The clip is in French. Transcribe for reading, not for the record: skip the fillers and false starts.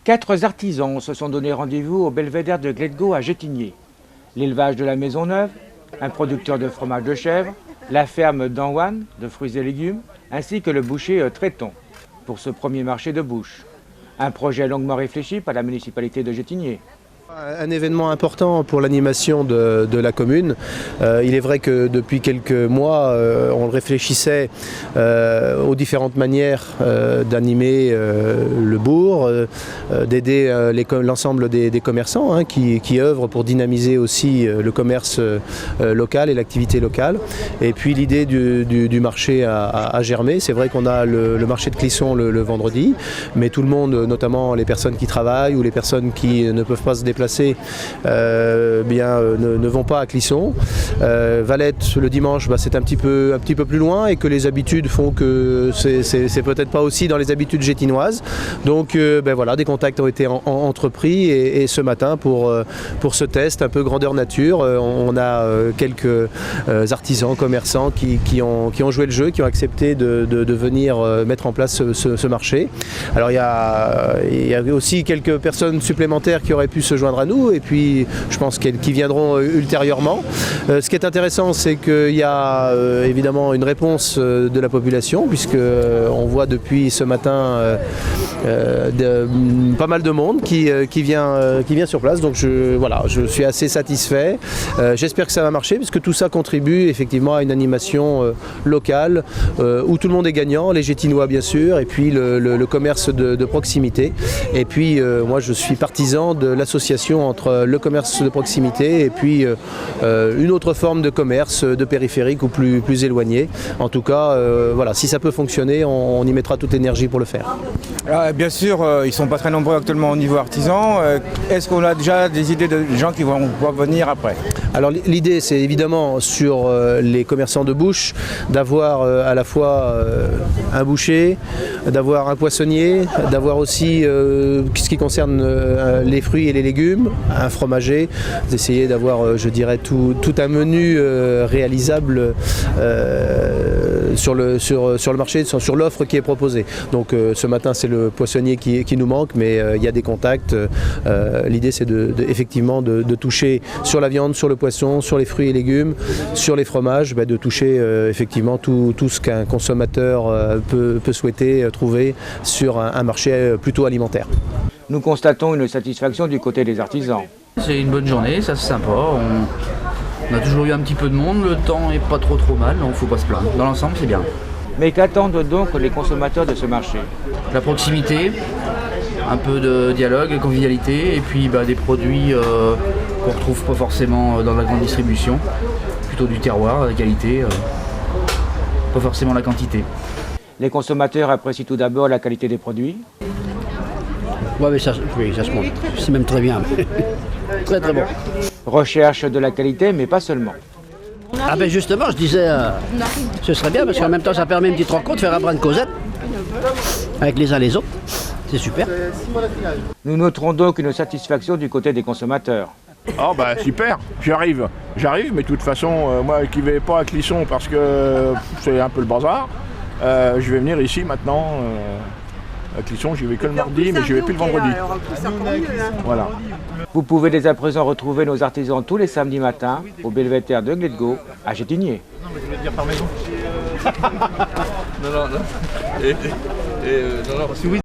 Quatre artisans se sont donné rendez-vous au belvédère de Gletgow à Gétigné. L'élevage de la Maisonneuve, un producteur de fromage de chèvre, la ferme d'Anouane de fruits et légumes, ainsi que le boucher Tréton, pour ce premier marché de bouche. Un projet longuement réfléchi par la municipalité de Gétigné. Un événement important pour l'animation de la commune. Il est vrai que depuis quelques mois, on réfléchissait aux différentes manières d'animer le bourg, d'aider l'ensemble des commerçants qui œuvrent pour dynamiser aussi le commerce local et l'activité locale. Et puis l'idée du marché a germé. C'est vrai qu'on a le marché de Clisson le vendredi, mais tout le monde, notamment les personnes qui travaillent ou les personnes qui ne peuvent pas se déplacer, ne vont pas à Clisson. Valette le dimanche, c'est un petit peu plus loin et que les habitudes font que c'est peut-être pas aussi dans les habitudes gétinoises. Donc voilà, des contacts ont été entrepris et ce matin pour ce test un peu grandeur nature, on a quelques artisans, commerçants qui ont joué le jeu, qui ont accepté de venir mettre en place ce marché. Alors il y a aussi quelques personnes supplémentaires qui auraient pu se joindre à nous et puis je pense qui viendront ultérieurement. Ce qui est intéressant, c'est qu'il y a évidemment une réponse de la population puisque on voit depuis ce matin pas mal de monde qui vient sur place. Donc je suis assez satisfait. J'espère que ça va marcher puisque tout ça contribue effectivement à une animation locale où tout le monde est gagnant, les Gétinois bien sûr, et puis le commerce de proximité. Et puis moi je suis partisan de l'association entre le commerce de proximité et puis une autre forme de commerce de périphérique ou plus éloigné. En tout cas, voilà, si ça peut fonctionner, on y mettra toute l'énergie pour le faire. Alors, bien sûr, ils ne sont pas très nombreux actuellement au niveau artisan. Est-ce qu'on a déjà des idées de gens qui vont pouvoir venir après? Alors l'idée, c'est évidemment sur les commerçants de bouche d'avoir à la fois un boucher, d'avoir un poissonnier, d'avoir aussi ce qui concerne les fruits et les légumes, un fromager, d'essayer d'avoir, je dirais, tout un menu réalisable sur le marché, sur l'offre qui est proposée. Donc ce matin, c'est le poissonnier qui nous manque, mais il y a des contacts. L'idée, c'est effectivement de toucher sur la viande, sur le poisson, sur les fruits et légumes, sur les fromages, de toucher effectivement tout ce qu'un consommateur peut souhaiter trouver sur un marché plutôt alimentaire. Nous constatons une satisfaction du côté des artisans. C'est une bonne journée, ça c'est sympa. On a toujours eu un petit peu de monde, le temps est pas trop mal, donc faut pas se plaindre. Dans l'ensemble, c'est bien. Mais qu'attendent donc les consommateurs de ce marché? La proximité, un peu de dialogue, de convivialité, et puis des produits qu'on retrouve pas forcément dans la grande distribution, plutôt du terroir, la qualité, pas forcément la quantité. Les consommateurs apprécient tout d'abord la qualité des produits. Ouais, mais ça se montre. C'est même très bien. Très bon. Recherche de la qualité, mais pas seulement. Ah ben justement, je disais, ce serait bien parce qu'en même temps, ça permet une petite rencontre, faire un brin de causette avec les uns les autres. C'est super. Nous noterons donc une satisfaction du côté des consommateurs. Oh super, j'arrive, mais de toute façon, moi qui vais pas à Clisson parce que c'est un peu le bazar, je vais venir ici maintenant. À Clisson, j'y vais que le mardi, mais j'y vais plus le vendredi. Voilà. Vous pouvez dès à présent retrouver nos artisans tous les samedis matins au belvédère de Gletgow à Gétigné. Non, mais je voulais dire par maison. non. Non, si oui.